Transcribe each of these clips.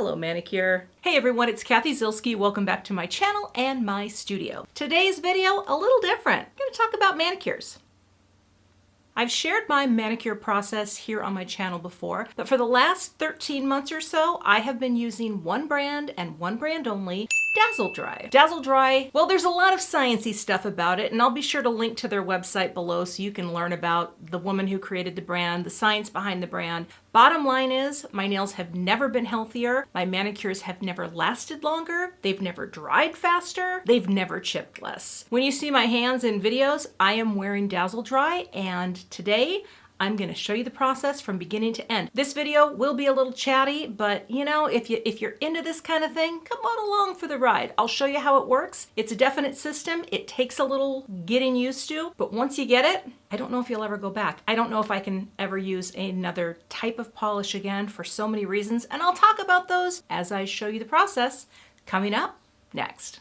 Hello, manicure. Hey everyone, it's Cathy Zielske. Welcome back to my channel and my studio. Today's video, a little different. I'm going to talk about manicures. I've shared my manicure process here on my channel before, but for the last 13 months or so, I have been using one brand and one brand only, Dazzle Dry. Dazzle Dry, well, there's a lot of sciencey stuff about it, and I'll be sure to link to their website below so you can learn about the woman who created the brand, the science behind the brand. Bottom line is, my nails have never been healthier, my manicures have never lasted longer, they've never dried faster, they've never chipped less. When you see my hands in videos, I am wearing Dazzle Dry, and today, I'm going to show you the process from beginning to end. This video will be a little chatty, but you know, if you're into this kind of thing, come on along for the ride. I'll show you how it works. It's a definite system. It takes a little getting used to, but once you get it, I don't know if you'll ever go back. I don't know if I can ever use another type of polish again for so many reasons, and I'll talk about those as I show you the process coming up next.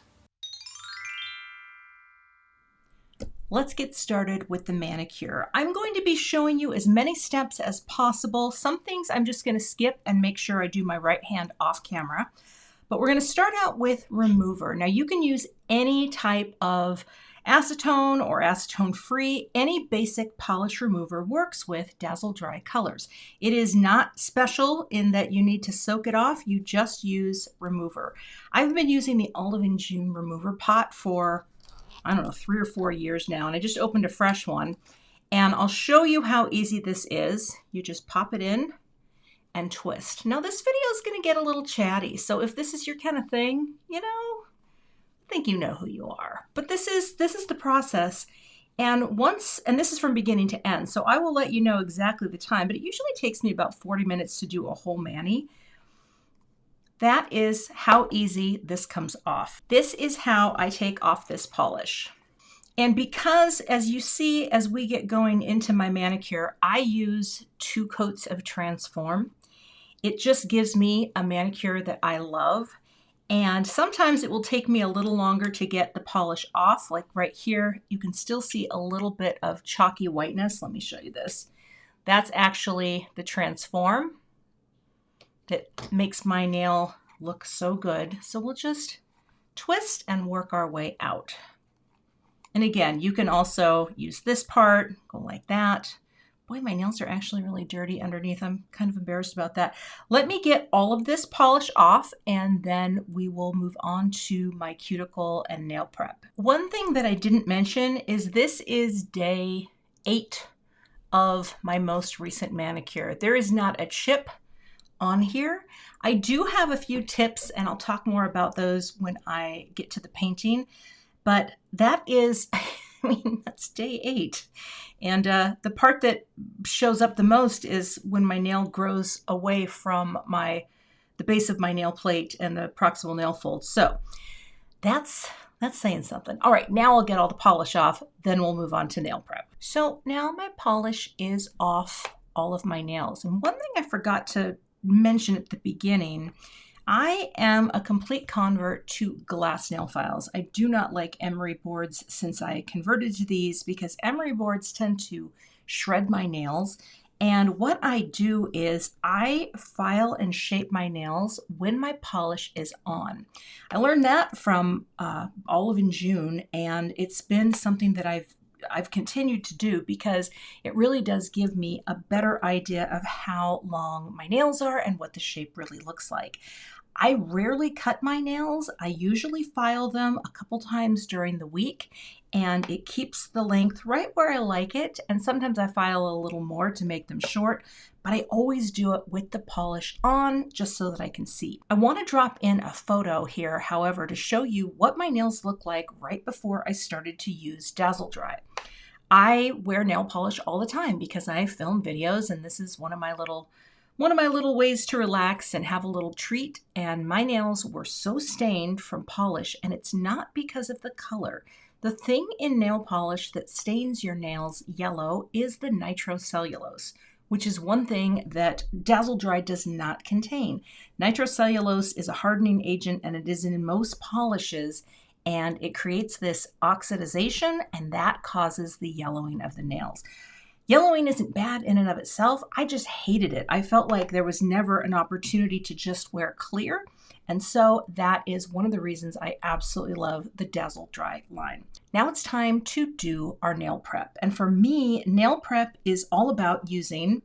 Let's get started with the manicure. I'm going to be showing you as many steps as possible. Some things I'm just going to skip and make sure I do my right hand off camera. But we're going to start out with remover. Now you can use any type of acetone or acetone-free. Any basic polish remover works with Dazzle Dry colors. It is not special in that you need to soak it off. You just use remover. I've been using the Olive and June remover pot for I don't know, 3 or 4 years now, and I just opened a fresh one, and I'll show you how easy this is. You just pop it in and twist. Now this video is going to get a little chatty, so if this is your kind of thing, you know, I think you know who you are. But this is the process, and this is from beginning to end, so I will let you know exactly the time, but it usually takes me about 40 minutes to do a whole mani. That is how easy this comes off. This is how I take off this polish. And because, as you see, as we get going into my manicure, I use 2 coats of Transform. It just gives me a manicure that I love. And sometimes it will take me a little longer to get the polish off. Like right here, you can still see a little bit of chalky whiteness. Let me show you this. That's actually the Transform that makes my nail look so good. So we'll just twist and work our way out. And again, you can also use this part, go like that. Boy, my nails are actually really dirty underneath. I'm kind of embarrassed about that. Let me get all of this polish off and then we will move on to my cuticle and nail prep. One thing that I didn't mention is this is day 8 of my most recent manicure. There is not a chip on here. I do have a few tips and I'll talk more about those when I get to the painting, but that is, I mean, that's day 8. And the part that shows up the most is when my nail grows away from the base of my nail plate and the proximal nail fold. So that's saying something. All right, now I'll get all the polish off, then we'll move on to nail prep. So now my polish is off all of my nails. And one thing I forgot to mention at the beginning, I am a complete convert to glass nail files. I do not like emery boards since I converted to these because emery boards tend to shred my nails. And what I do is I file and shape my nails when my polish is on. I learned that from Olive and June, and it's been something that I've continued to do because it really does give me a better idea of how long my nails are and what the shape really looks like. I rarely cut my nails. I usually file them a couple times during the week, and it keeps the length right where I like it. And sometimes I file a little more to make them short, but I always do it with the polish on just so that I can see. I want to drop in a photo here, however, to show you what my nails look like right before I started to use Dazzle Dry. I wear nail polish all the time because I film videos, and this is one of my little ways to relax and have a little treat. And my nails were so stained from polish, and it's not because of the color. The thing in nail polish that stains your nails yellow is the nitrocellulose, which is one thing that Dazzle Dry does not contain. Nitrocellulose is a hardening agent, and it is in most polishes, and it creates this oxidization, and that causes the yellowing of the nails. Yellowing isn't bad in and of itself. I just hated it. I felt like there was never an opportunity to just wear clear. And so that is one of the reasons I absolutely love the Dazzle Dry line. Now it's time to do our nail prep. And for me, nail prep is all about using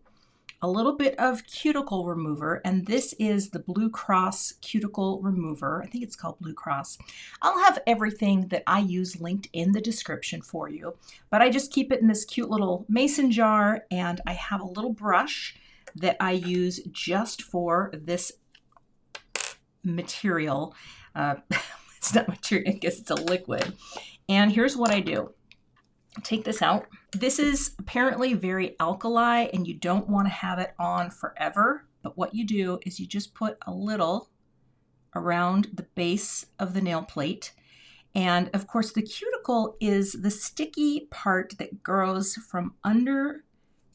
a little bit of cuticle remover, and this is the Blue Cross cuticle remover. I think it's called Blue Cross. I'll have everything that I use linked in the description for you, but I just keep it in this cute little mason jar, and I have a little brush that I use just for this material. It's not material, I guess it's a liquid. And here's what I do. Take this out. This is apparently very alkali and you don't want to have it on forever, but what you do is you just put a little around the base of the nail plate. And of course the cuticle is the sticky part that grows from under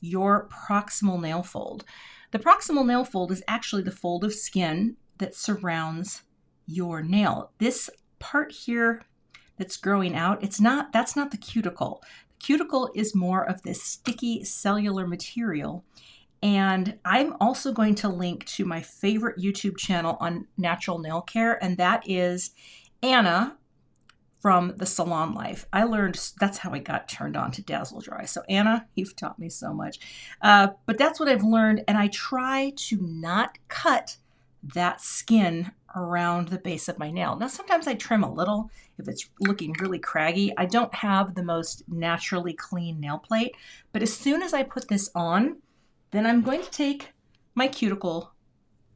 your proximal nail fold. The proximal nail fold is actually the fold of skin that surrounds your nail. This part here that's growing out, that's not the cuticle. The cuticle is more of this sticky cellular material. And I'm also going to link to my favorite YouTube channel on natural nail care, and that is Anna from the Salon Life. I learned, that's how I got turned on to Dazzle Dry. So Anna, you've taught me so much. But that's what I've learned, and I try to not cut that skin around the base of my nail. Now, sometimes I trim a little if it's looking really craggy. I don't have the most naturally clean nail plate, but as soon as I put this on, then I'm going to take my cuticle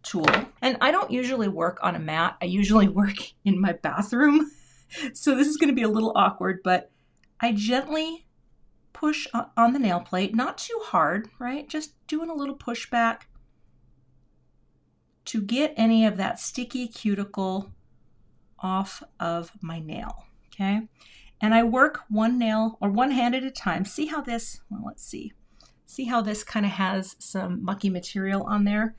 tool, and I don't usually work on a mat. I usually work in my bathroom. So this is going to be a little awkward, but I gently push on the nail plate, not too hard, right? Just doing a little push back to get any of that sticky cuticle off of my nail, okay? And I work one nail or one hand at a time. See how this, well, let's see. See how this kind of has some mucky material on there?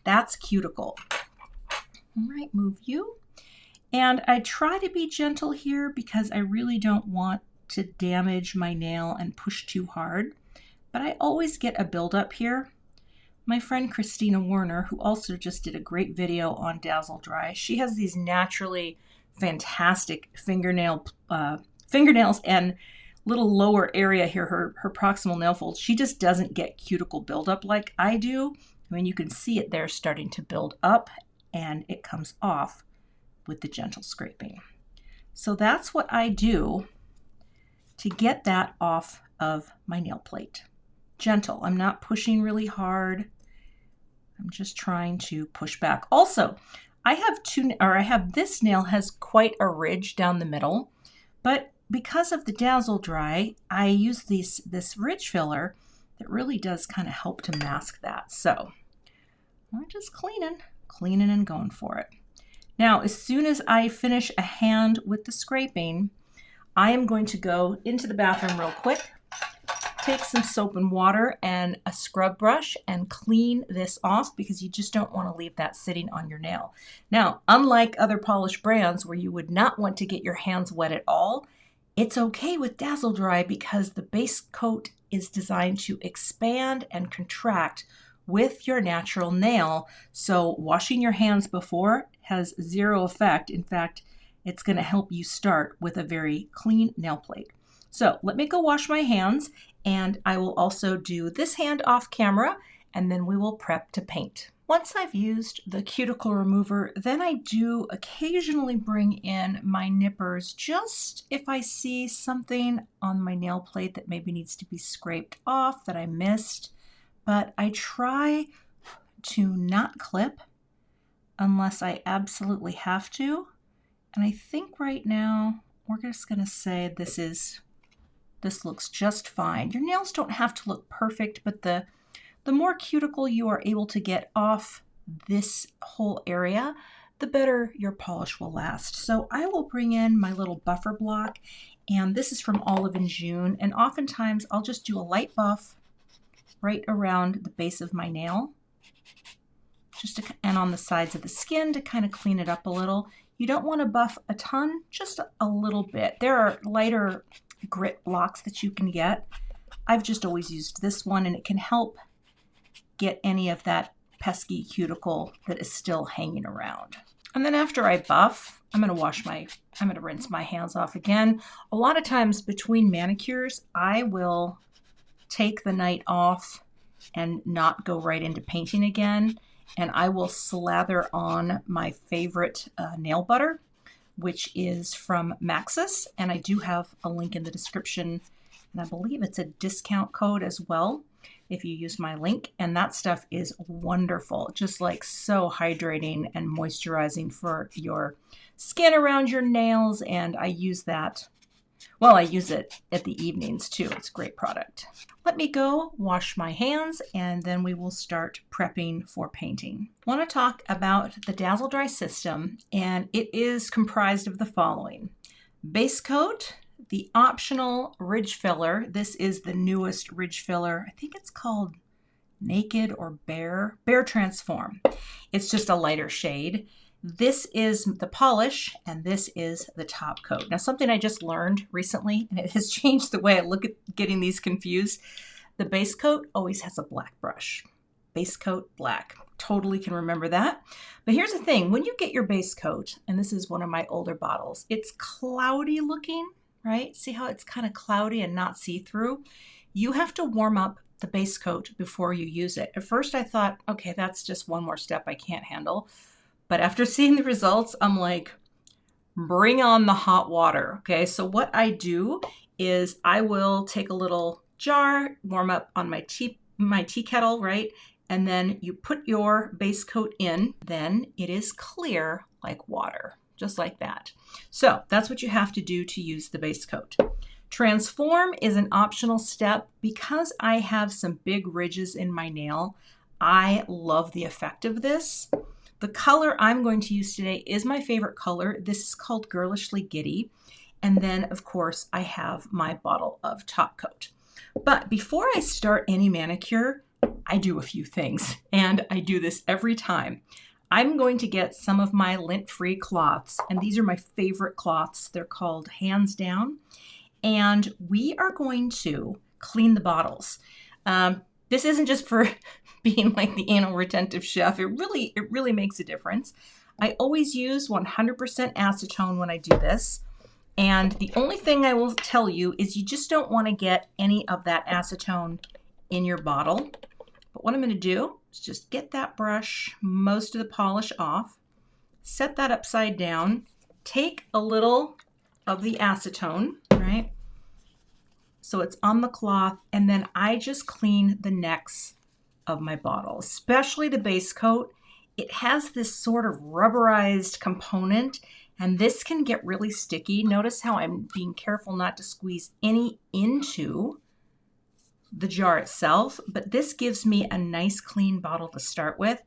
That's cuticle. All right, move you. And I try to be gentle here because I really don't want to damage my nail and push too hard, but I always get a buildup here. My friend Christina Werner, who also just did a great video on Dazzle Dry, she has these naturally fantastic fingernails and little lower area here, her proximal nail fold. She just doesn't get cuticle buildup like I do. I mean, you can see it there starting to build up and it comes off with the gentle scraping. So that's what I do to get that off of my nail plate. Gentle. I'm not pushing really hard. I'm just trying to push back. Also, I have this nail has quite a ridge down the middle, but because of the Dazzle Dry, I use this ridge filler that really does kind of help to mask that. So I'm just cleaning and going for it. Now, as soon as I finish a hand with the scraping, I am going to go into the bathroom real quick, take some soap and water and a scrub brush and clean this off because you just don't want to leave that sitting on your nail. Now, unlike other polish brands where you would not want to get your hands wet at all, it's okay with Dazzle Dry because the base coat is designed to expand and contract with your natural nail. So washing your hands before has zero effect. In fact, it's going to help you start with a very clean nail plate. So let me go wash my hands, and I will also do this hand off camera, and then we will prep to paint. Once I've used the cuticle remover, then I do occasionally bring in my nippers just if I see something on my nail plate that maybe needs to be scraped off that I missed. But I try to not clip unless I absolutely have to. And I think right now we're just going to say this looks just fine. Your nails don't have to look perfect, but the more cuticle you are able to get off this whole area, the better your polish will last. So I will bring in my little buffer block, and this is from Olive and June, and oftentimes I'll just do a light buff right around the base of my nail, and on the sides of the skin to kind of clean it up a little. You don't want to buff a ton, just a little bit. There are lighter grit blocks that you can get, I've just always used this one, and it can help get any of that pesky cuticle that is still hanging around. And then after I buff, I'm going to rinse my hands off again. A lot of times between manicures, I will take the night off and not go right into painting again. And I will slather on my favorite nail butter, which is from Maxus. And I do have a link in the description. And I believe it's a discount code as well if you use my link. And that stuff is wonderful, just like so hydrating and moisturizing for your skin around your nails. And I use that, well, I use it at the evenings too. It's a great product. Let me go wash my hands and then we will start prepping for painting. I want to talk about the Dazzle Dry system, and it is comprised of the following: base coat, the optional ridge filler. This is the newest ridge filler. I think it's called Naked or Bare Transform. It's just a lighter shade. This is the polish, and this is the top coat. Now, something I just learned recently, and it has changed the way I look at getting these confused. The base coat always has a black brush. Base coat, black. Totally can remember that. But here's the thing. When you get your base coat, and this is one of my older bottles, it's cloudy looking, right? See how it's kind of cloudy and not see-through? You have to warm up the base coat before you use it. At first I thought, okay, that's just one more step I can't handle. But after seeing the results, I'm like, bring on the hot water. Okay, so what I do is I will take a little jar, warm up on my tea kettle, right? And then you put your base coat in, then it is clear like water, just like that. So that's what you have to do to use the base coat. Transform is an optional step. Because I have some big ridges in my nail, I love the effect of this. The color I'm going to use today is my favorite color. This is called Girlishly Giddy. And then, of course, I have my bottle of top coat. But before I start any manicure, I do a few things, and I do this every time. I'm going to get some of my lint-free cloths, and these are my favorite cloths. They're called Hands Down, and we are going to clean the bottles. This isn't just for being like the anal retentive chef. It really makes a difference. I always use 100% acetone when I do this. And the only thing I will tell you is you just don't want to get any of that acetone in your bottle. But what I'm going to do is just get that brush, most of the polish off, set that upside down, take a little of the acetone, right? So it's on the cloth, and then I just clean the necks of my bottle, especially the base coat. It has this sort of rubberized component, and this can get really sticky. Notice how I'm being careful not to squeeze any into the jar itself, but this gives me a nice clean bottle to start with.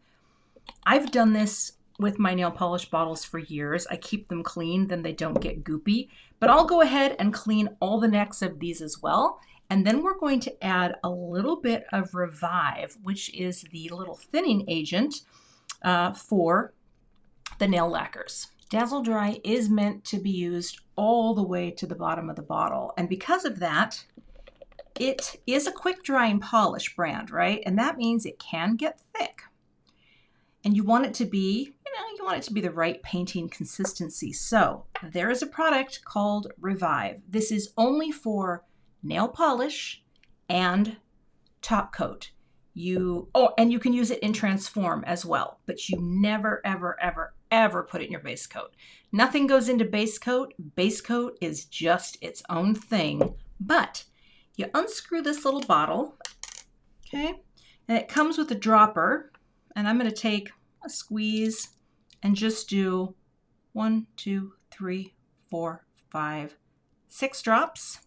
I've done this with my nail polish bottles for years. I keep them clean, then they don't get goopy, but I'll go ahead and clean all the necks of these as well. And then we're going to add a little bit of Revive, which is the little thinning agent for the nail lacquers. Dazzle Dry is meant to be used all the way to the bottom of the bottle. And because of that, it is a quick drying polish brand, right? And that means it can get thick. And you want it to be, you want it to be the right painting consistency. So there is a product called Revive. This is only for nail polish and top coat. And you can use it in Transform as well, but you never, ever, ever, ever put it in your base coat. Nothing goes into base coat. Base coat is just its own thing. But you unscrew this little bottle, okay? And it comes with a dropper, and I'm going to take a squeeze and just do 1, 2, 3, 4, 5, 6 drops.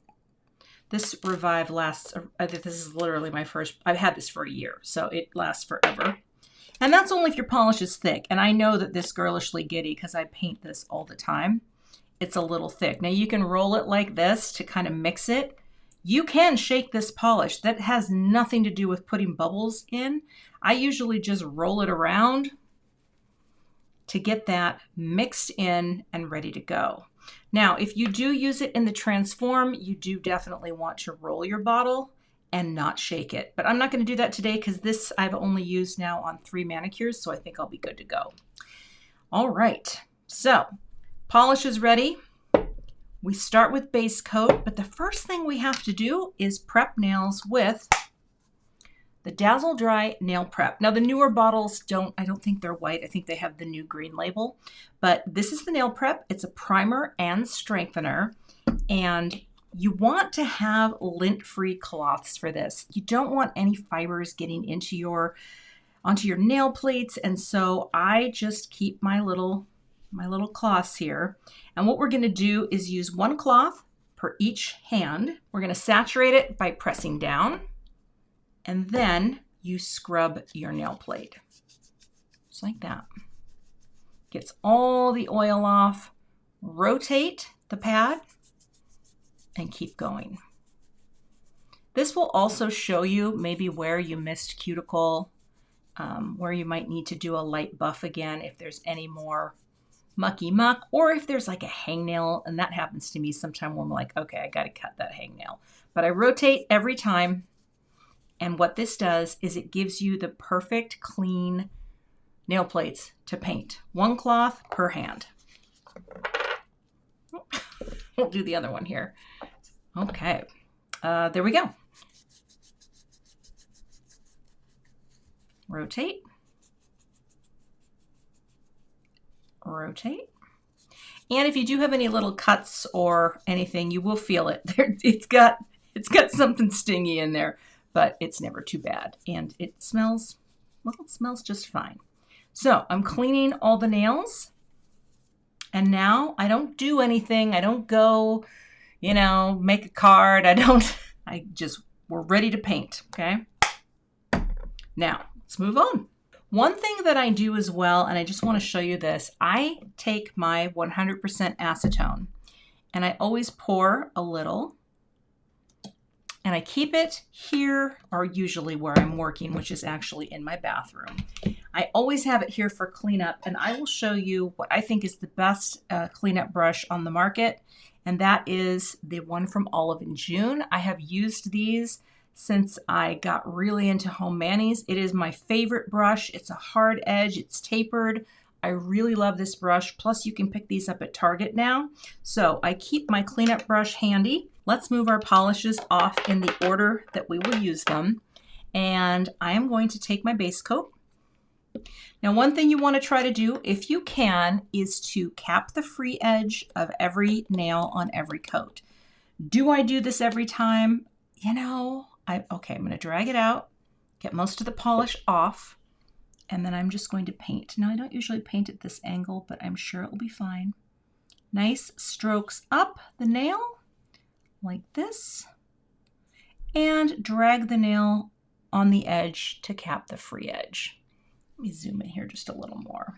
This Revive lasts, this is literally my first, I've had this for a year, so it lasts forever. And that's only if your polish is thick. And I know that this Girlishly Giddy, because I paint this all the time, it's a little thick. Now you can roll it like this to kind of mix it. You can shake this polish. That has nothing to do with putting bubbles in. I usually just roll it around to get that mixed in and ready to go. Now, if you do use it in the Transform, you do definitely want to roll your bottle and not shake it. But I'm not going to do that today because this I've only used now on 3 manicures, so I think I'll be good to go. All right, so polish is ready. We start with base coat, but the first thing we have to do is prep nails with the Dazzle Dry Nail Prep. Now the newer bottles I don't think they're white. I think they have the new green label, but this is the nail prep. It's a primer and strengthener, and you want to have lint-free cloths for this. You don't want any fibers getting onto your nail plates, and so I just keep my little cloths here. And what we're going to do is use 1 cloth per each hand. We're going to saturate it by pressing down, and then you scrub your nail plate. Just like that. Gets all the oil off. Rotate the pad and keep going. This will also show you maybe where you missed cuticle, where you might need to do a light buff again if there's any more mucky muck, or if there's like a hangnail, and that happens to me sometime when I'm like, okay, I got to cut that hangnail. But I rotate every time, and what this does is it gives you the perfect clean nail plates to paint. 1 cloth per hand. We'll do the other one here. Okay, there we go. Rotate. Rotate. And if you do have any little cuts or anything, you will feel it. It's got something stingy in there, but it's never too bad. And it smells, well, it smells just fine. So I'm cleaning all the nails. And now I don't do anything. I don't go, make a card. We're ready to paint, okay? Now, let's move on. One thing that I do as well, and I just want to show you this, I take my 100% acetone and I always pour a little, and I keep it here, or usually where I'm working, which is actually in my bathroom. I always have it here for cleanup, and I will show you what I think is the best cleanup brush on the market, and that is the one from Olive & June. I have used these since I got really into home manis. It is my favorite brush. It's a hard edge, it's tapered. I really love this brush. Plus you can pick these up at Target now. So I keep my cleanup brush handy. Let's move our polishes off in the order that we will use them. And I am going to take my base coat. Now, one thing you want to try to do, if you can, is to cap the free edge of every nail on every coat. Do I do this every time? Okay, I'm going to drag it out, get most of the polish off, and then I'm just going to paint. Now, I don't usually paint at this angle, but I'm sure it will be fine. Nice strokes up the nail, like this, and drag the nail on the edge to cap the free edge. Let me zoom in here just a little more.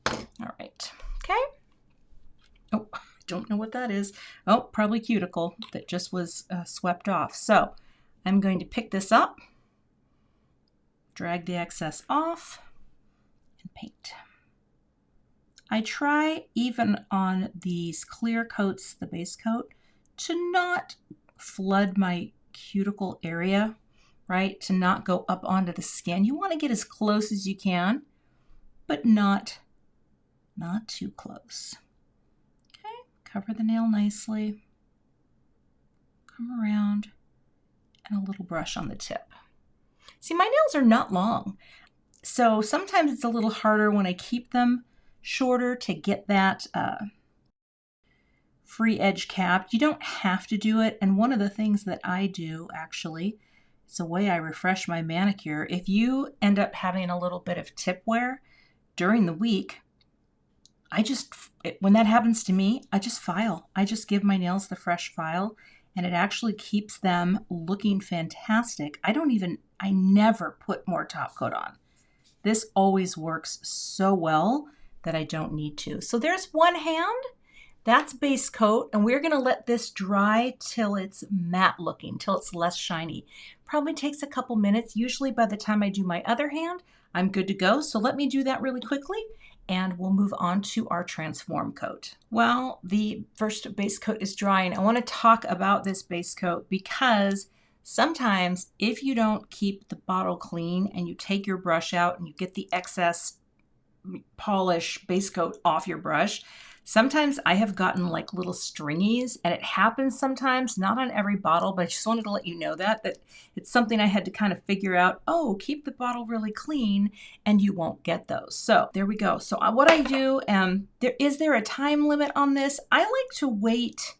All right, okay. Oh, don't know what that is. Oh, probably cuticle that just was swept off. So I'm going to pick this up, drag the excess off, and paint. I try, even on these clear coats, the base coat, to not flood my cuticle area, right? To not go up onto the skin. You want to get as close as you can, but not too close. Cover the nail nicely, come around, and a little brush on the tip. See, my nails are not long, so sometimes it's a little harder when I keep them shorter to get that free edge capped. You don't have to do it, and one of the things that I do, actually, it's a way I refresh my manicure. If you end up having a little bit of tip wear during the week, when that happens to me, I just file. I just give my nails the fresh file, and it actually keeps them looking fantastic. I never put more top coat on. This always works so well that I don't need to. So there's one hand, that's base coat, and we're gonna let this dry till it's matte looking, till it's less shiny. Probably takes a couple minutes. Usually by the time I do my other hand, I'm good to go. So let me do that really quickly and we'll move on to our Transform coat. Well, the first base coat is dry, and I want to talk about this base coat because sometimes if you don't keep the bottle clean and you take your brush out and you get the excess polish base coat off your brush, sometimes I have gotten like little stringies, and it happens sometimes, not on every bottle, but I just wanted to let you know that it's something I had to kind of figure out. Oh, keep the bottle really clean and you won't get those. So there we go. So what I do, is there a time limit on this? I like to wait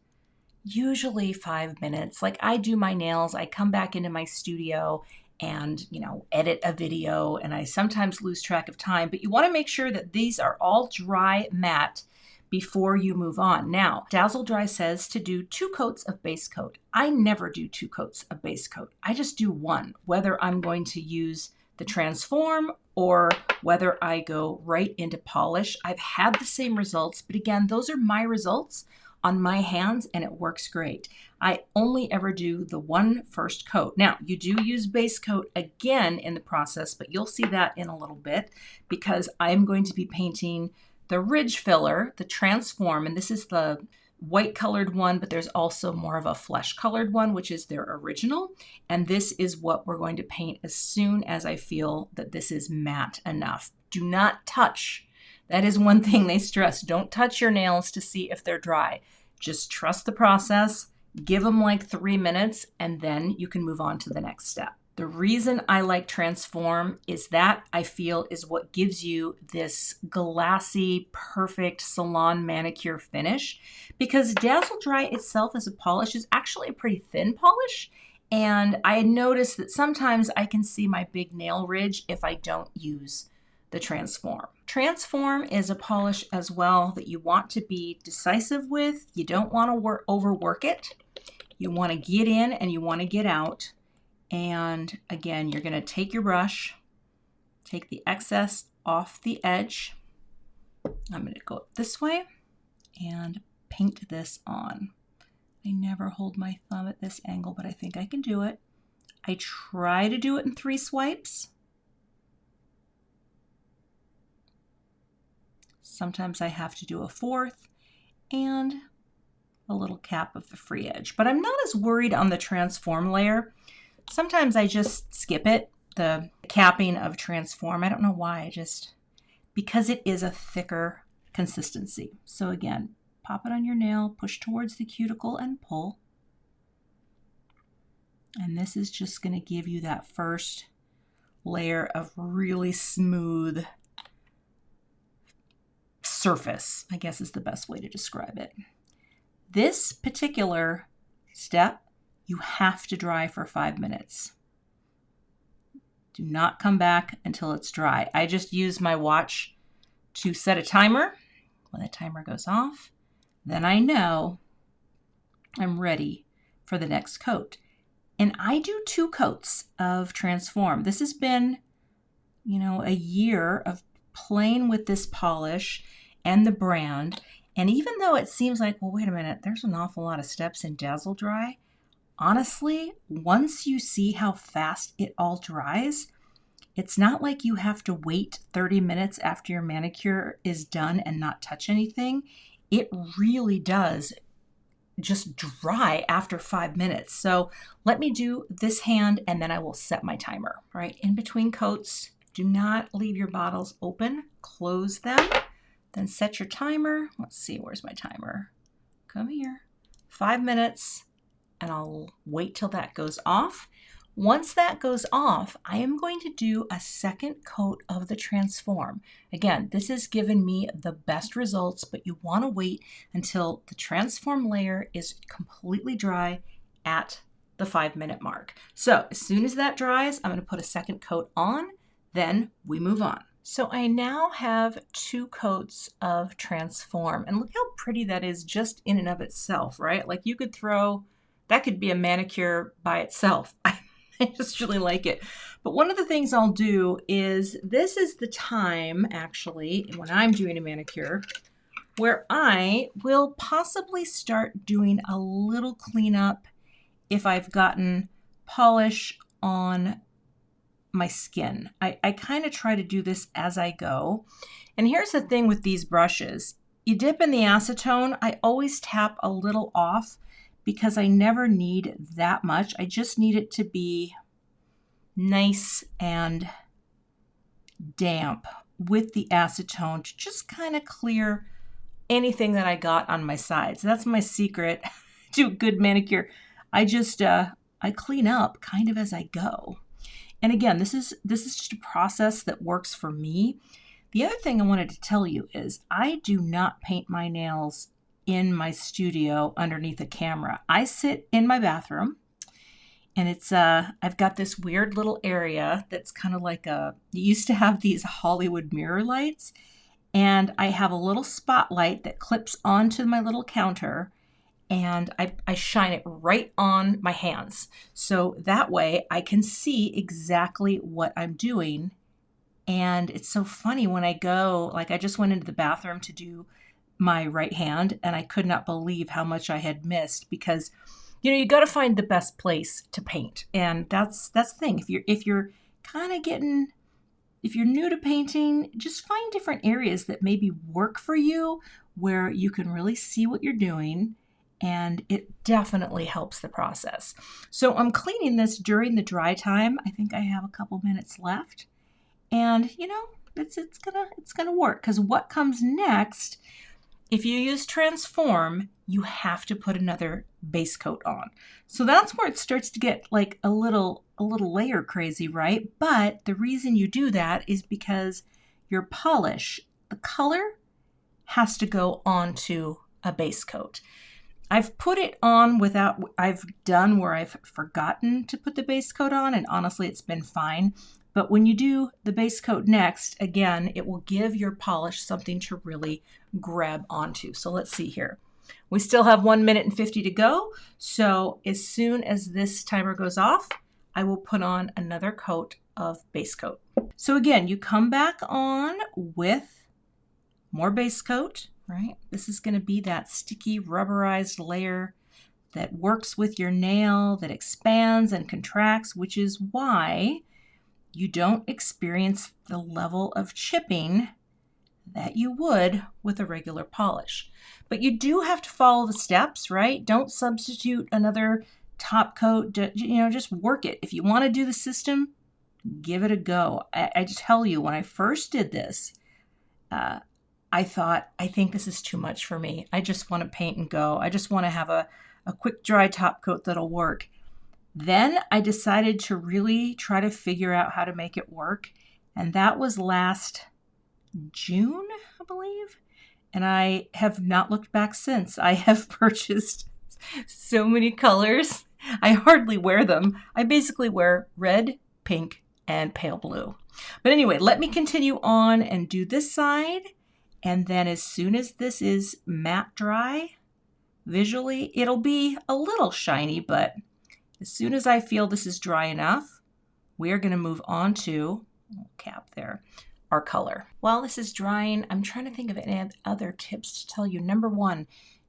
usually 5 minutes. Like I do my nails, I come back into my studio and, edit a video, and I sometimes lose track of time, but you want to make sure that these are all dry matte before you move on. Now, Dazzle Dry says to do 2 coats of base coat. I never do 2 coats of base coat. I just do 1, whether I'm going to use the Transform or whether I go right into polish. I've had the same results, but again, those are my results on my hands and it works great. I only ever do the 1 first coat. Now, you do use base coat again in the process, but you'll see that in a little bit because I'm going to be painting the Ridge Filler, the Transform, and this is the white colored one, but there's also more of a flesh colored one, which is their original. And this is what we're going to paint as soon as I feel that this is matte enough. Do not touch. That is one thing they stress. Don't touch your nails to see if they're dry. Just trust the process, give them like 3 minutes, and then you can move on to the next step. The reason I like Transform is that I feel is what gives you this glassy, perfect salon manicure finish, because Dazzle Dry itself as a polish is actually a pretty thin polish. And I noticed that sometimes I can see my big nail ridge if I don't use the Transform. Transform is a polish as well that you want to be decisive with. You don't want to overwork it. You want to get in and you want to get out. And again, you're going to take your brush, take the excess off the edge. I'm going to go up this way and paint this on. I never hold my thumb at this angle, but I think I can do it. I try to do it in 3 swipes. Sometimes I have to do a 4th and a little cap of the free edge, but I'm not as worried on the Transform layer. Sometimes I just skip it, the capping of Transform. I don't know why, because it is a thicker consistency. So again, pop it on your nail, push towards the cuticle and pull. And this is just going to give you that first layer of really smooth surface, I guess is the best way to describe it. This particular step, you have to dry for 5 minutes. Do not come back until it's dry. I just use my watch to set a timer. When the timer goes off, then I know I'm ready for the next coat. And I do 2 coats of Transform. This has been, a year of playing with this polish and the brand. And even though it seems like, well, wait a minute, there's an awful lot of steps in Dazzle Dry. Honestly, once you see how fast it all dries, it's not like you have to wait 30 minutes after your manicure is done and not touch anything. It really does just dry after 5 minutes. So let me do this hand and then I will set my timer. All right, in between coats, do not leave your bottles open. Close them, then set your timer. Let's see, where's my timer? Come here. 5 minutes. And I'll wait till that goes off. Once that goes off, I am going to do a second coat of the Transform. Again, this has given me the best results, but you want to wait until the Transform layer is completely dry at the 5 minute mark. So as soon as that dries, I'm going to put a second coat on, then we move on. So I now have 2 coats of Transform, and look how pretty that is just in and of itself, right? Like you could throw, that could be a manicure by itself. I just really like it. But one of the things I'll do is, this is the time actually when I'm doing a manicure where I will possibly start doing a little cleanup if I've gotten polish on my skin. I kind of try to do this as I go. And here's the thing with these brushes. You dip in the acetone, I always tap a little off because I never need that much. I just need it to be nice and damp with the acetone to just kind of clear anything that I got on my sides. That's my secret to a good manicure. I just, I clean up kind of as I go. And again, this is just a process that works for me. The other thing I wanted to tell you is I do not paint my nails in my studio underneath a camera. I sit in my bathroom, and it's I've got this weird little area that's kind of like you used to have these Hollywood mirror lights, and I have a little spotlight that clips onto my little counter, and I shine it right on my hands. So that way I can see exactly what I'm doing. And it's so funny when I go, like I just went into the bathroom to do my right hand, and I could not believe how much I had missed because, you know, you got to find the best place to paint. And that's the thing. If you're kind of getting, if you're new to painting, just find different areas that maybe work for you where you can really see what you're doing. And it definitely helps the process. So I'm cleaning this during the dry time. I think I have a couple minutes left. And you know, it's gonna work, because what comes next, if you use Transform, you have to put another base coat on. So that's where it starts to get like a little layer crazy, right? But the reason you do that is because your polish, the color, has to go onto a base coat. I've put it on without, I've done where I've forgotten to put the base coat on, and honestly, it's been fine. But when you do the base coat next, again, it will give your polish something to really grab onto. So let's see here. We still have 1 minute and 50 to go. So as soon as this timer goes off, I will put on another coat of base coat. So again, you come back on with more base coat, right? This is going to be that sticky rubberized layer that works with your nail, that expands and contracts, which is why you don't experience the level of chipping that you would with a regular polish. But you do have to follow the steps, right? Don't substitute another top coat, you know, just work it. If you want to do the system, give it a go. I just tell you, when I first did this, I thought, I think this is too much for me. I just want to paint and go. I just want to have a quick dry top coat that'll work. Then I decided to really try to figure out how to make it work. And that was last June, I believe. And I have not looked back since. I have purchased so many colors. I hardly wear them. I basically wear red, pink, and pale blue. But anyway, let me continue on and do this side. And then as soon as this is matte dry, visually, it'll be a little shiny, but as soon as I feel this is dry enough, we are going to move on to, cap there, our color. While this is drying, I'm trying to think of any other tips to tell you. Number one,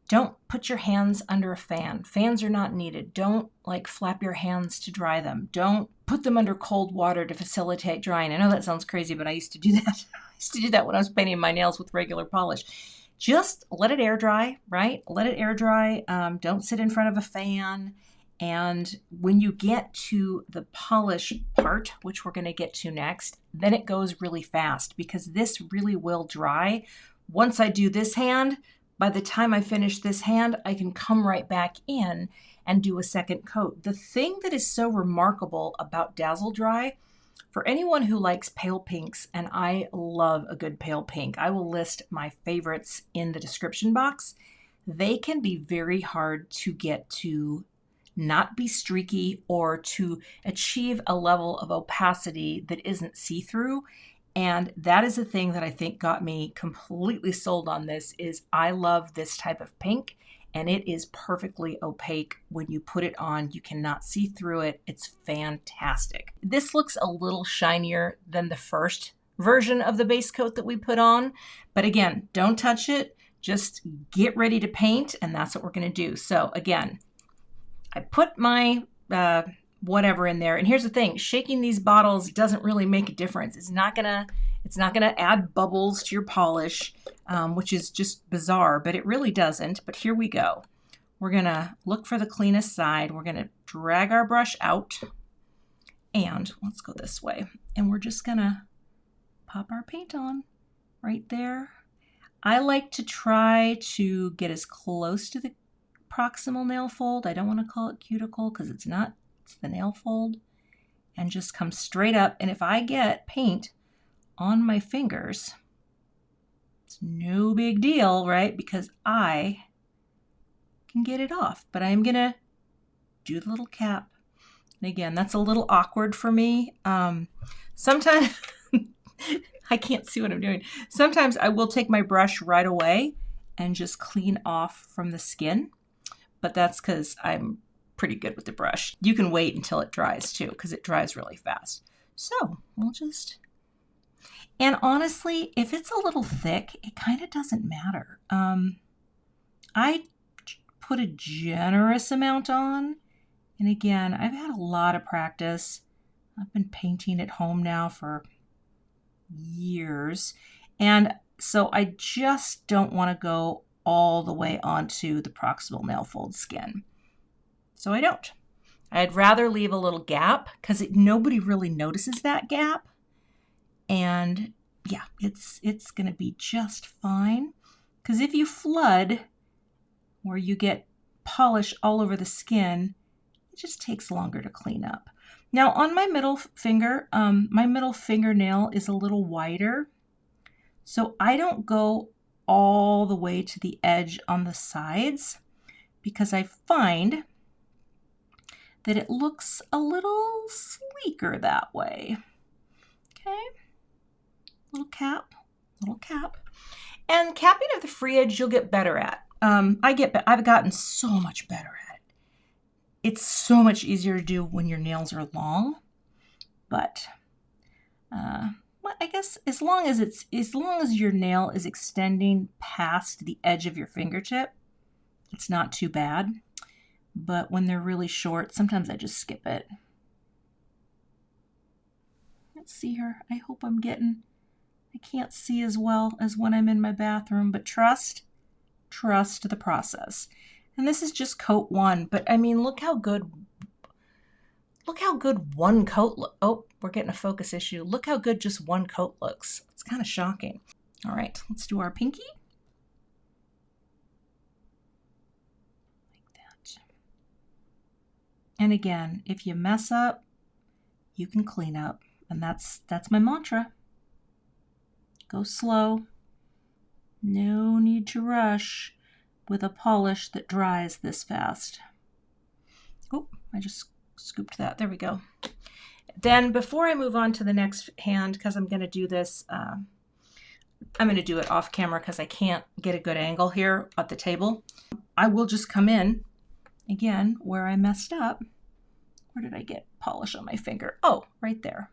don't put your hands under a fan. Fans are not needed. Don't like flap your hands to dry them. Don't put them under cold water to facilitate drying. I know that sounds crazy, but I used to do that. I used to do that when I was painting my nails with regular polish. Just let it air dry, right? Let it air dry. Don't sit in front of a fan. And when you get to the polish part, which we're going to get to next, then it goes really fast because this really will dry. Once I do this hand, by the time I finish this hand, I can come right back in and do a second coat. The thing that is so remarkable about Dazzle Dry, for anyone who likes pale pinks, and I love a good pale pink, I will list my favorites in the description box. They can be very hard to get to not be streaky or to achieve a level of opacity that isn't see-through. And that is the thing that I think got me completely sold on this, is I love this type of pink, and it is perfectly opaque. When you put it on, you cannot see through it. It's fantastic. This looks a little shinier than the first version of the base coat that we put on. But again, don't touch it. Just get ready to paint, and that's what we're going to do. So again, I put my whatever in there. And here's the thing, shaking these bottles doesn't really make a difference. It's not gonna add bubbles to your polish, which is just bizarre, but it really doesn't. But here we go. We're gonna look for the cleanest side. We're gonna drag our brush out, and let's go this way. And we're just gonna pop our paint on right there. I like to try to get as close to the proximal nail fold. I don't want to call it cuticle because it's not, it's the nail fold. And just come straight up. And if I get paint on my fingers, it's no big deal, right? Because I can get it off. But I'm gonna do the little cap. And again, that's a little awkward for me. Sometimes I can't see what I'm doing. Sometimes I will take my brush right away and just clean off from the skin, but that's because I'm pretty good with the brush. You can wait until it dries too, because it dries really fast. So we'll just, and honestly, if it's a little thick, it kind of doesn't matter. I put a generous amount on, and again, I've had a lot of practice. I've been painting at home now for years, and so I just don't want to go all the way onto the proximal nail fold skin. So I don't. I'd rather leave a little gap because nobody really notices that gap. And yeah, it's going to be just fine. Because if you flood where you get polish all over the skin, it just takes longer to clean up. Now on my middle finger, my middle fingernail is a little wider. So I don't go all the way to the edge on the sides because I find that it looks a little sleeker that way. Okay, little cap. And capping of the free edge you'll get better at. I've gotten so much better at it. It's so much easier to do when your nails are long, but I guess as long as your nail is extending past the edge of your fingertip, it's not too bad. But when they're really short, sometimes I just skip it. Let's see here. I hope I can't see as well as when I'm in my bathroom, but trust the process. And this is just coat one, but I mean, look how good one coat oh, we're getting a focus issue. Look how good just one coat looks. It's kind of shocking. All right, let's do our pinky. Like that. And again, if you mess up, you can clean up. And that's my mantra. Go slow. No need to rush with a polish that dries this fast. Oh, I just scooped that. There we go. Then before I move on to the next hand, because I'm going to do this, I'm going to do it off camera because I can't get a good angle here at the table. I will just come in again where I messed up. Where did I get polish on my finger? Oh, right there.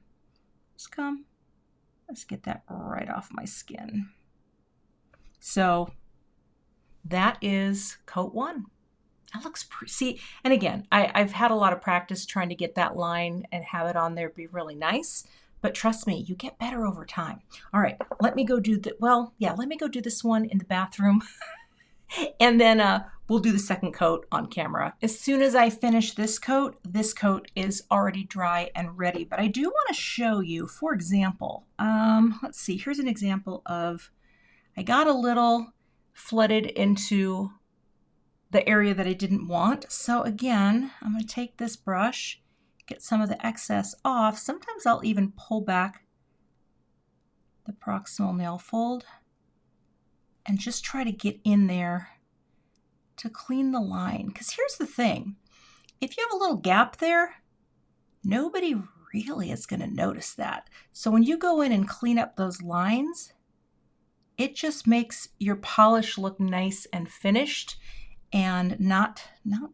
Let's get that right off my skin. So that is coat one. That looks pretty, see, and again, I've had a lot of practice trying to get that line and have it on there be really nice, but trust me, you get better over time. All right, let me go do let me go do this one in the bathroom and then we'll do the second coat on camera. As soon as I finish this coat is already dry and ready, but I do want to show you, for example, let's see, here's an example of, I got a little flooded into the area that I didn't want. So again, I'm going to take this brush, get some of the excess off. Sometimes I'll even pull back the proximal nail fold and just try to get in there to clean the line. Because here's the thing, if you have a little gap there, nobody really is going to notice that. So when you go in and clean up those lines, it just makes your polish look nice and finished and not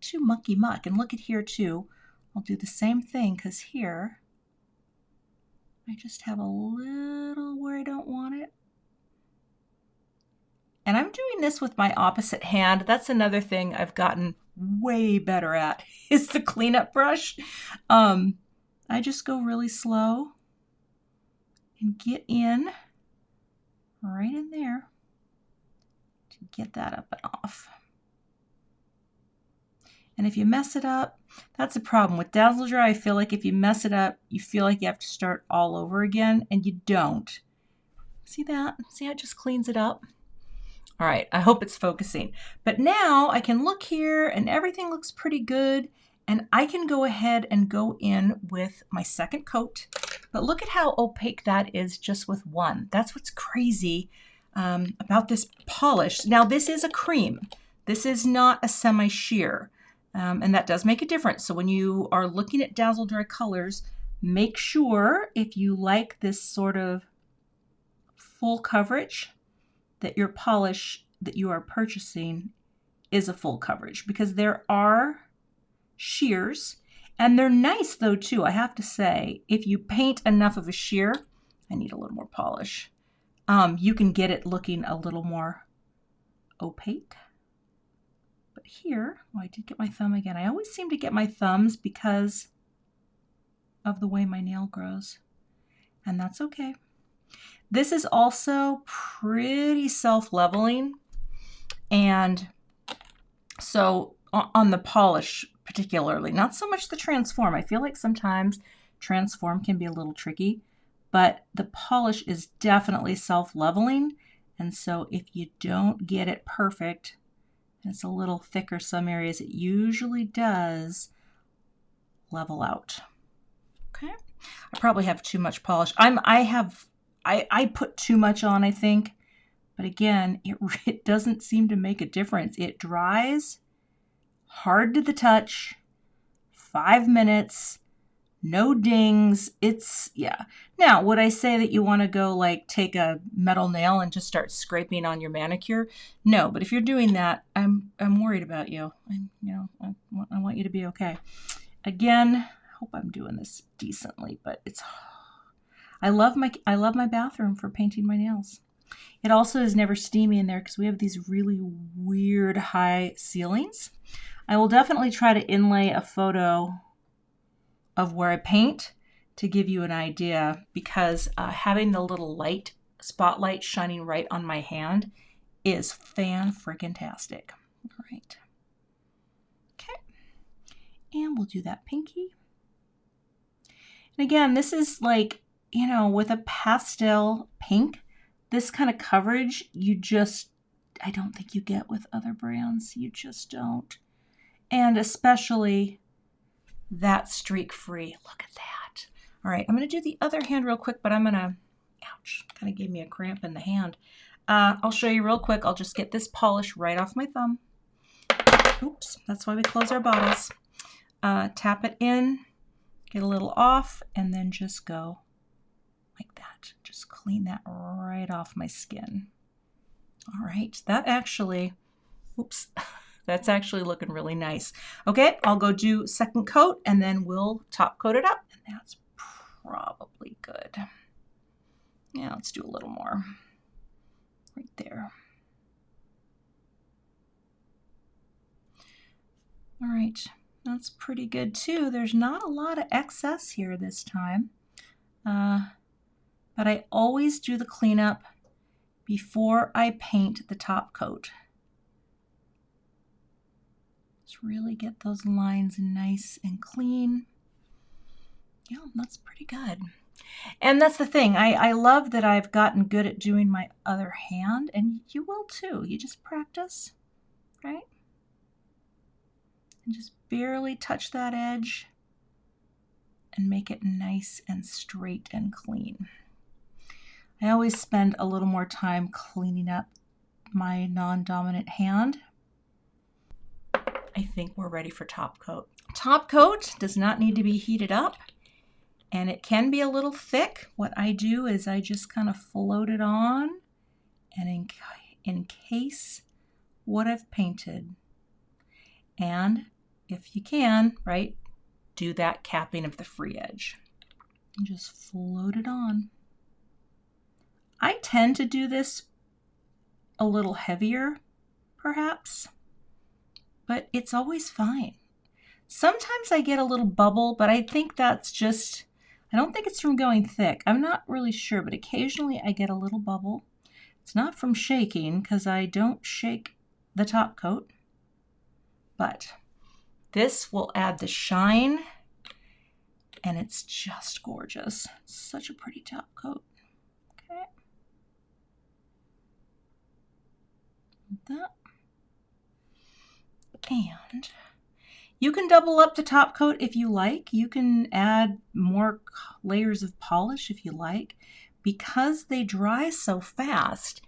too mucky muck. And look at here too. I'll do the same thing because here I just have a little where I don't want it. And I'm doing this with my opposite hand. That's another thing I've gotten way better at is the cleanup brush. I just go really slow and get in right in there to get that up and off. And if you mess it up, that's a problem. With Dazzle Dry, I feel like if you mess it up, you feel like you have to start all over again, and you don't. See that? See how it just cleans it up? All right, I hope it's focusing. But now I can look here and everything looks pretty good, and I can go ahead and go in with my second coat. But look at how opaque that is just with one. That's what's crazy about this polish. Now this is a cream. This is not a semi-sheer. And that does make a difference. So when you are looking at Dazzle Dry colors, make sure if you like this sort of full coverage that your polish that you are purchasing is a full coverage, because there are sheers, and they're nice though too. I have to say, if you paint enough of a sheer, I need a little more polish, you can get it looking a little more opaque. But here, oh, I did get my thumb again. I always seem to get my thumbs because of the way my nail grows, and that's okay. This is also pretty self-leveling, and so on the polish particularly, not so much the transform. I feel like sometimes transform can be a little tricky, but the polish is definitely self-leveling, and so if you don't get it perfect, it's a little thicker some areas, it usually does level out. Okay, I probably have too much polish. I put too much on, I think, but again, it doesn't seem to make a difference. It dries hard to the touch, 5 minutes, no dings. It's, yeah. Now, would I say that you want to go like take a metal nail and just start scraping on your manicure? No, but if you're doing that, I'm worried about you. I want you to be okay. Again, I hope I'm doing this decently, but it's, I love my bathroom for painting my nails. It also is never steamy in there because we have these really weird high ceilings. I will definitely try to inlay a photo of where I paint to give you an idea, because having the little light spotlight shining right on my hand is fan-freaking-tastic. All right. Okay. And we'll do that pinky. And again, this is like, you know, with a pastel pink, this kind of coverage, I don't think you get with other brands. You just don't. And especially that streak free. Look at that. All right, I'm going to do the other hand real quick, but I'm going to, ouch, kind of gave me a cramp in the hand. I'll show you real quick. I'll just get this polish right off my thumb. Oops, that's why we close our bottles. Tap it in, get a little off, and then just go like that. Just clean that right off my skin. All right, that actually, oops, that's actually looking really nice. Okay, I'll go do second coat and then we'll top coat it up. And that's probably good. Yeah, let's do a little more right there. All right, that's pretty good too. There's not a lot of excess here this time. But I always do the cleanup before I paint the top coat. Just really get those lines nice and clean. Yeah, that's pretty good. And that's the thing. I love that I've gotten good at doing my other hand, and you will too. You just practice, right? And just barely touch that edge and make it nice and straight and clean. I always spend a little more time cleaning up my non-dominant hand. I think we're ready for top coat. Top coat does not need to be heated up, and it can be a little thick. What I do is I just kind of float it on and encase what I've painted. And if you can, right, do that capping of the free edge. And just float it on. I tend to do this a little heavier, perhaps, but it's always fine. Sometimes I get a little bubble, but I think that's just, I don't think it's from going thick. I'm not really sure, but occasionally I get a little bubble. It's not from shaking because I don't shake the top coat, but this will add the shine and it's just gorgeous. Such a pretty top coat. Okay. That. And you can double up the top coat if you like. You can add more layers of polish if you like. Because they dry so fast,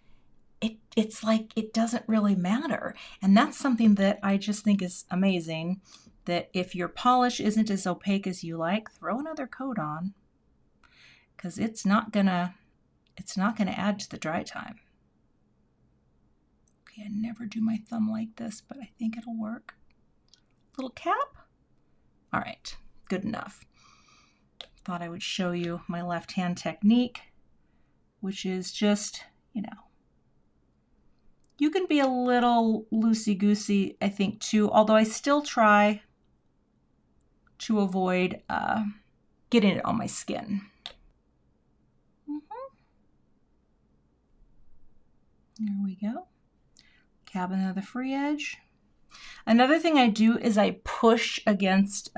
it's like it doesn't really matter. And that's something that I just think is amazing, that if your polish isn't as opaque as you like, throw another coat on, because it's not gonna add to the dry time. Okay, I never do my thumb like this, but I think it'll work. Little cap. All right, good enough. Thought I would show you my left hand technique, which is just, you know, you can be a little loosey-goosey, I think, too, although I still try to avoid getting it on my skin. There we go. Cabin of the free edge. Another thing I do is I push against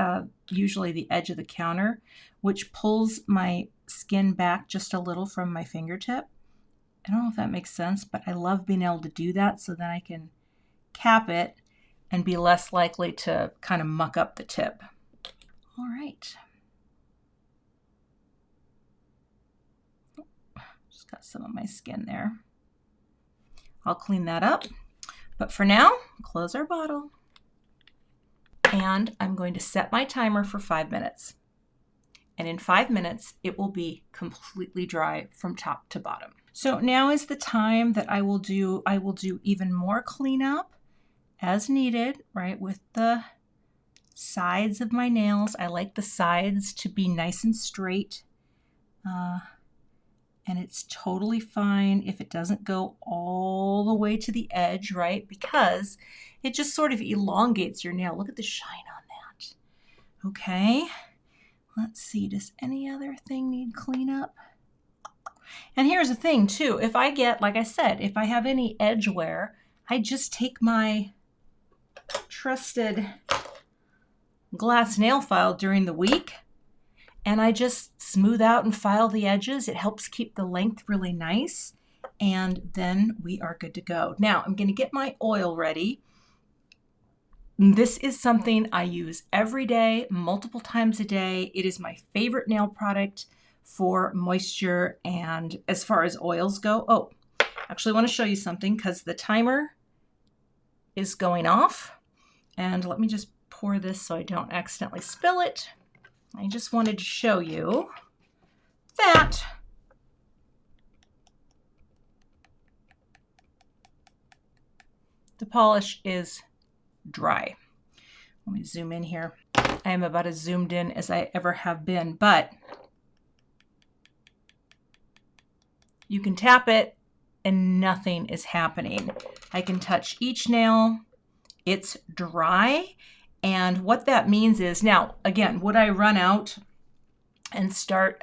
usually the edge of the counter, which pulls my skin back just a little from my fingertip. I don't know if that makes sense, but I love being able to do that so then I can cap it and be less likely to kind of muck up the tip. All right. Just got some of my skin there. I'll clean that up. But for now, close our bottle. And I'm going to set my timer for 5 minutes. And in 5 minutes, it will be completely dry from top to bottom. So now is the time that I will do even more cleanup as needed, right, with the sides of my nails. I like the sides to be nice and straight. And it's totally fine if it doesn't go all the way to the edge, right? Because it just sort of elongates your nail. Look at the shine on that. Okay, let's see, does any other thing need cleanup? And here's the thing too, if I get, like I said, if I have any edge wear, I just take my trusted glass nail file during the week and I just smooth out and file the edges. It helps keep the length really nice. And then we are good to go. Now I'm going to get my oil ready. This is something I use every day, multiple times a day. It is my favorite nail product for moisture and as far as oils go. Oh, actually I want to show you something because the timer is going off. And let me just pour this so I don't accidentally spill it. I just wanted to show you that the polish is dry. Let me zoom in here. I am about as zoomed in as I ever have been, but you can tap it and nothing is happening. I can touch each nail. It's dry. And what that means is, now, again, would I run out and start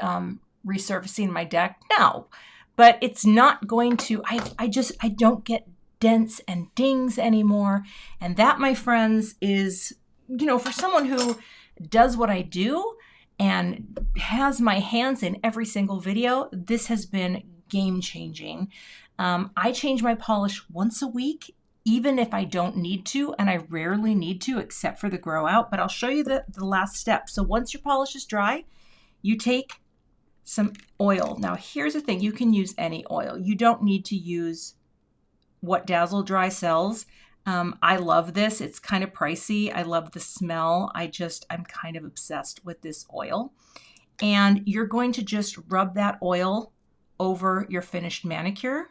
resurfacing my deck? No, but it's not going to, I don't get dents and dings anymore. And that, my friends, is, you know, for someone who does what I do and has my hands in every single video, this has been game changing. I change my polish once a week, even if I don't need to, and I rarely need to except for the grow out, but I'll show you the last step. So once your polish is dry, you take some oil. Now here's the thing, you can use any oil. You don't need to use what Dazzle Dry sells. I love this. It's kind of pricey. I love the smell. I'm kind of obsessed with this oil. And you're going to just rub that oil over your finished manicure.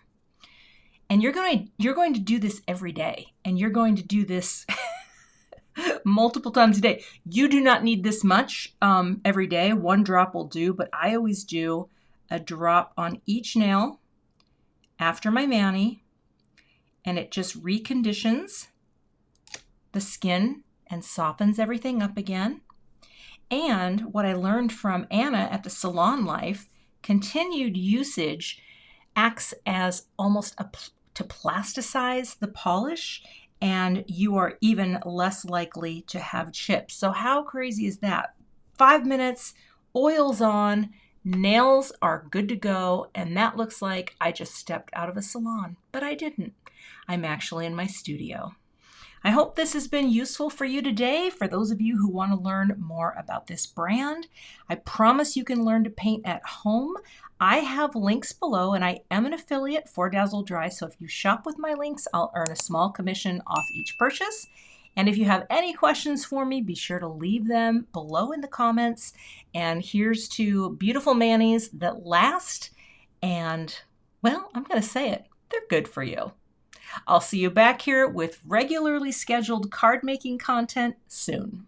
And you're going to do this every day. And you're going to do this multiple times a day. You do not need this much every day. 1 drop will do, but I always do a drop on each nail after my mani. And it just reconditions the skin and softens everything up again. And what I learned from Anna at the Salon Life, continued usage acts as almost to plasticize the polish, and you are even less likely to have chips. So how crazy is that? 5 minutes, oil's on, nails are good to go, and that looks like I just stepped out of a salon, but I didn't. I'm actually in my studio. I hope this has been useful for you today. For those of you who want to learn more about this brand, I promise you can learn to paint at home. I have links below, and I am an affiliate for Dazzle Dry, so if you shop with my links, I'll earn a small commission off each purchase. And if you have any questions for me, be sure to leave them below in the comments. And here's to beautiful manis that last, and, well, I'm going to say it, they're good for you. I'll see you back here with regularly scheduled card making content soon.